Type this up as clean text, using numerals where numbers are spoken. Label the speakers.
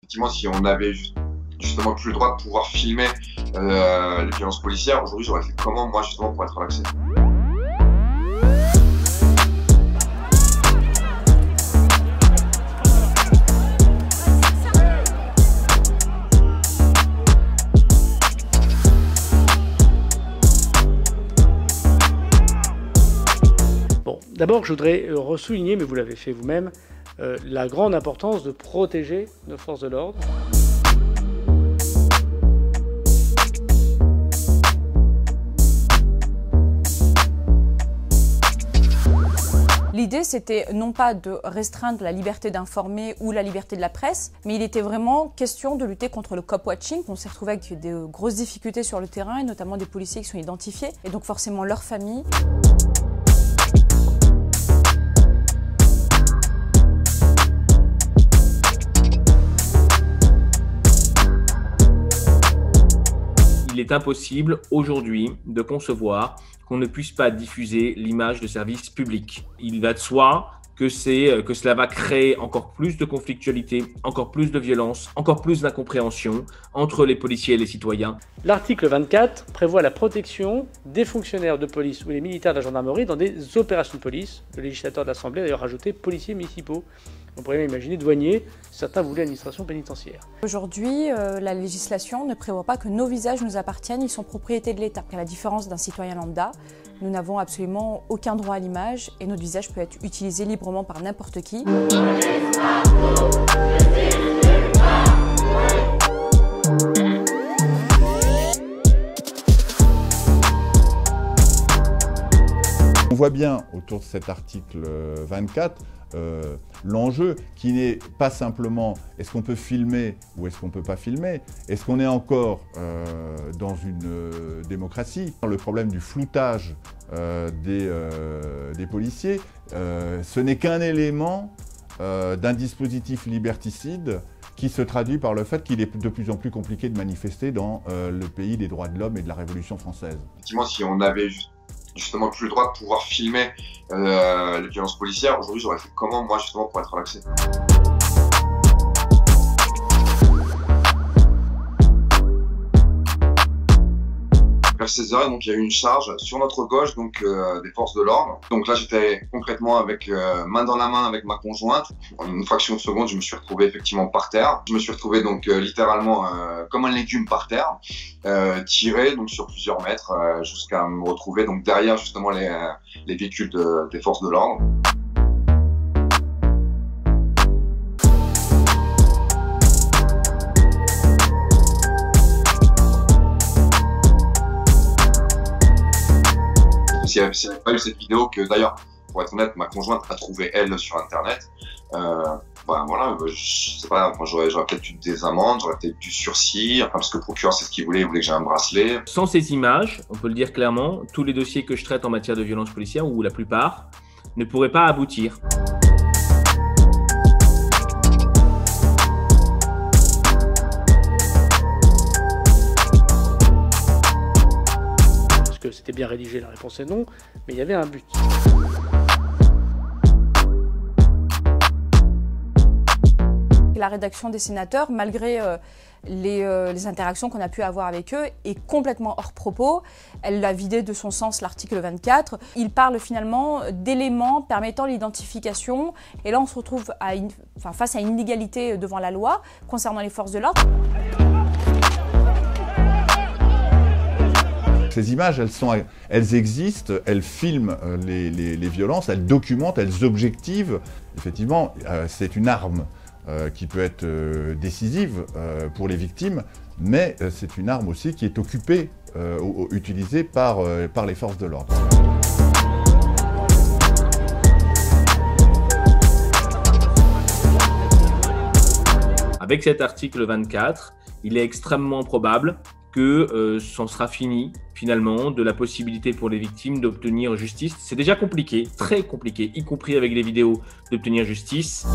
Speaker 1: Effectivement, si on avait justement plus le droit de pouvoir filmer les violences policières, aujourd'hui j'aurais fait comment moi justement pour être relaxé.
Speaker 2: Bon, d'abord je voudrais ressouligner, mais vous l'avez fait vous-même, la grande importance de protéger nos forces de l'ordre.
Speaker 3: L'idée, c'était non pas de restreindre la liberté d'informer ou la liberté de la presse, mais il était vraiment question de lutter contre le cop-watching. On s'est retrouvé avec des grosses difficultés sur le terrain, et notamment des policiers qui sont identifiés, et donc forcément leurs familles.
Speaker 4: Il est impossible aujourd'hui de concevoir qu'on ne puisse pas diffuser l'image de service public. Il va de soi que cela va créer encore plus de conflictualité, encore plus de violence, encore plus d'incompréhension entre les policiers et les citoyens.
Speaker 2: L'article 24 prévoit la protection des fonctionnaires de police ou les militaires de la gendarmerie dans des opérations de police. Le législateur de l'Assemblée a d'ailleurs rajouté policiers municipaux. On pourrait même imaginer douaniers, certains voulaient l'administration pénitentiaire.
Speaker 3: Aujourd'hui, la législation ne prévoit pas que nos visages nous appartiennent, ils sont propriété de l'État. À la différence d'un citoyen lambda, nous n'avons absolument aucun droit à l'image et notre visage peut être utilisé librement par n'importe qui.
Speaker 5: On voit bien autour de cet article 24 l'enjeu qui n'est pas simplement est-ce qu'on peut filmer ou est-ce qu'on ne peut pas filmer, est-ce qu'on est encore dans une démocratie. Le problème du floutage des policiers, ce n'est qu'un élément d'un dispositif liberticide qui se traduit par le fait qu'il est de plus en plus compliqué de manifester dans le pays des droits de l'homme et de la Révolution française.
Speaker 1: Effectivement, si on avait justement plus le droit de pouvoir filmer les violences policières, aujourd'hui j'aurais fait comment moi justement pour être relaxé. Vers 16h, donc il y a eu une charge sur notre gauche, donc des forces de l'ordre. Donc là j'étais concrètement avec main dans la main avec ma conjointe. En une fraction de seconde, je me suis retrouvé effectivement par terre. Je me suis retrouvé donc littéralement comme un légume par terre, tiré donc sur plusieurs mètres jusqu'à me retrouver donc derrière justement les véhicules des forces de l'ordre. S'il n'y avait pas eu cette vidéo que d'ailleurs, pour être honnête, ma conjointe a trouvé elle sur internet, voilà, je sais pas, j'aurais peut-être eu des amendes, j'aurais peut-être du sursis, enfin, parce que le procureur c'est ce qu'il voulait, il voulait que j'ai un bracelet.
Speaker 4: Sans ces images, on peut le dire clairement, tous les dossiers que je traite en matière de violence policière, ou la plupart, ne pourraient pas aboutir.
Speaker 2: C'était bien rédigé, la réponse est non, mais il y avait un but.
Speaker 3: La rédaction des sénateurs, malgré les interactions qu'on a pu avoir avec eux, est complètement hors propos. Elle l'a vidé de son sens l'article 24. Il parle finalement d'éléments permettant l'identification. Et là, on se retrouve face à une inégalité devant la loi concernant les forces de l'ordre.
Speaker 5: Ces images, elles existent, elles filment les violences, elles documentent, elles objectivent. Effectivement, c'est une arme qui peut être décisive pour les victimes, mais c'est une arme aussi qui est occupée, utilisée par les forces de l'ordre.
Speaker 4: Avec cet article 24, il est extrêmement probable que c'en sera fini, finalement, de la possibilité pour les victimes d'obtenir justice. C'est déjà compliqué, très compliqué, y compris avec les vidéos, d'obtenir justice.